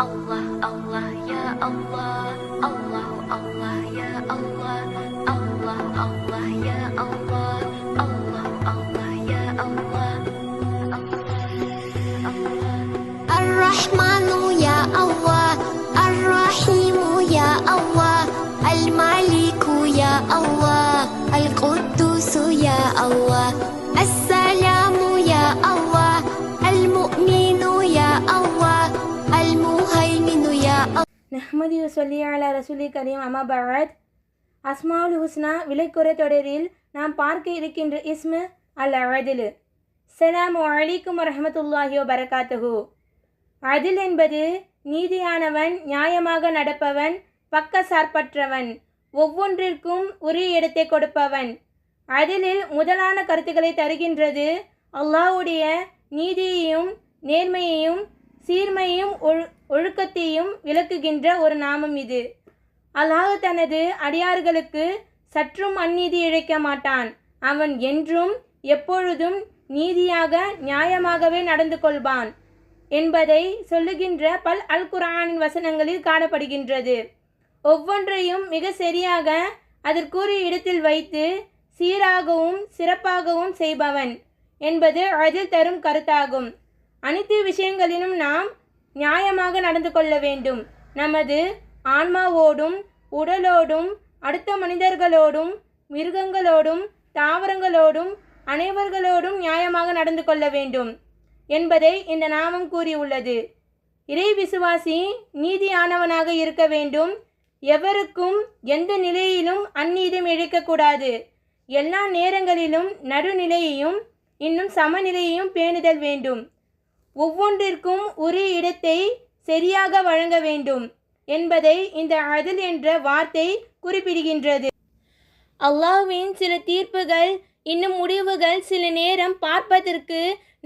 Allah Allah ya Allah, Allah Allah ya Allah, Allah Allah ya Allah, Allah Allah ya Allah, Ar-Rahmanu ya Allah, Ar-Rahimu ya Allah, Al-Maliku ya Allah, Al-Quddusu ya Allah, As-Salamu ya Allah, Al-Mu'minu ya Allah, Al-Muhaiminu ya Allah. நஹ்மதி சொல்லி அலா ரசூலி கரீம் அம்மா பஅத். அஸ்மாவுல் ஹுஸ்னா விலைக்குறை தொடரில் நாம் பார்க்க இருக்கின்ற இஸ்மு அல் அதில். ஸலாமு அலைக்கும் வரஹ்மத்துல்லாஹி வபரகாத்துஹு. அதில் என்பது நீதியானவன், நியாயமாக நடப்பவன், பக்க சார்பற்றவன், ஒவ்வொன்றிற்கும் உரிய இடத்தை கொடுப்பவன். அதிலில் முதலான கருத்துக்களை தருகின்றது. அல்லாஹ்வுடைய நீதியையும் நேர்மையையும் சீர்மையும் ஒழுக்கத்தையும் விளக்குகின்ற ஒரு நாமம் இது. அல்லாஹ் தனது அடியார்களுக்கு சற்றும் அந்நீதி இழைக்க மாட்டான். அவன் என்றும் எப்பொழுதும் நீதியாக நியாயமாகவே நடந்து கொள்வான் என்பதை சொல்லுகின்ற பல் அல் குர்ஆனின் வசனங்களில் காணப்படுகின்றது. ஒவ்வொன்றையும் மிக சரியாக அதற்குரிய இடத்தில் வைத்து சீராகவும் சிறப்பாகவும் செய்பவன் என்பது அதில் தரும் கருத்தாகும். அனைத்து விஷயங்களிலும் நாம் நியாயமாக நடந்து கொள்ள வேண்டும். நமது ஆன்மாவோடும் உடலோடும் அடுத்த மனிதர்களோடும் மிருகங்களோடும் தாவரங்களோடும் அனைவர்களோடும் நியாயமாக நடந்து கொள்ள வேண்டும் என்பதை இந்த நாமம் கூறியுள்ளது. இறை விசுவாசி நீதியானவனாக இருக்க வேண்டும். எவருக்கும் எந்த நிலையிலும் அந்நீதம் இழைக்கக்கூடாது. எல்லா நேரங்களிலும் நடுநிலையையும் இன்னும் சமநிலையையும் பேணுதல் வேண்டும். ஒவ்வொன்றிற்கும் உரிய இடத்தை சரியாக வழங்க வேண்டும் என்பதை இந்த அதில் என்ற வார்த்தை குறிப்பிடுகின்றது. அல்லாஹ்வின் சில தீர்ப்புகள் இன்னும் முடிவுகள் சில நேரம் பார்ப்பதற்கு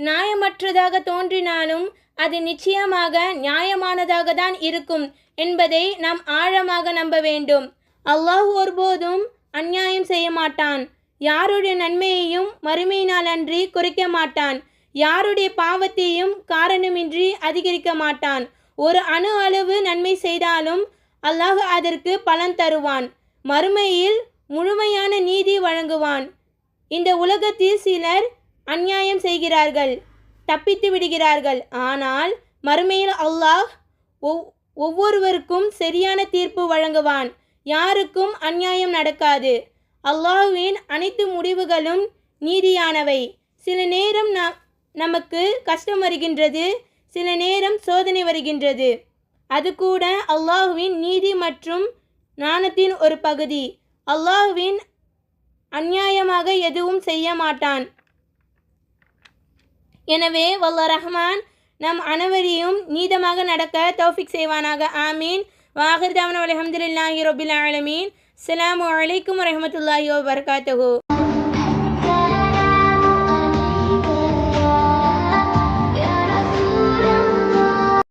நியாயமற்றதாக தோன்றினாலும் அது நிச்சயமாக நியாயமானதாக தான் இருக்கும் என்பதை நாம் ஆழமாக நம்ப வேண்டும். அல்லாஹ் ஒருபோதும் அநியாயம் செய்ய மாட்டான். யாருடைய நன்மையையும் மறுமையினால் அன்றி குறைக்க மாட்டான். யாருடைய பாவத்தையும் காரணமின்றி அதிகரிக்க மாட்டான். ஒரு அணு அளவு நன்மை செய்தாலும் அல்லாஹ் அதற்கு பலன் தருவான். மறுமையில் முழுமையான நீதி வழங்குவான். இந்த உலகத்தில் சிலர் அநியாயம் செய்கிறார்கள், தப்பித்து விடுகிறார்கள். ஆனால் மறுமையில் அல்லாஹ் ஒவ்வொருவருக்கும் சரியான தீர்ப்பு வழங்குவான். யாருக்கும் அநியாயம் நடக்காது. அல்லாஹ்வின் அனைத்து முடிவுகளும் நீதியானவை. சில நேரம் நமக்கு கஷ்டம் வருகின்றது, சில நேரம் சோதனை வருகின்றது. அது கூட அல்லாஹ்வின் நீதி மற்றும் ஞானத்தின் ஒரு பகுதி. அல்லாஹ்வின் அநியாயமாக எதுவும் செய்ய மாட்டான். எனவே வல்ல ரஹ்மான் நம் அனைவரையும் நீதமாக நடக்க தௌஃபிக் செய்வானாக. ஆமீன். வாஹிர் தஅவானா அல்ஹம்துலில்லாஹி ரப்பில் ஆலமீன். அஸ்ஸலாமு அலைக்கும் வரஹ்மத்துல்லாஹி வபரகாத்துஹு.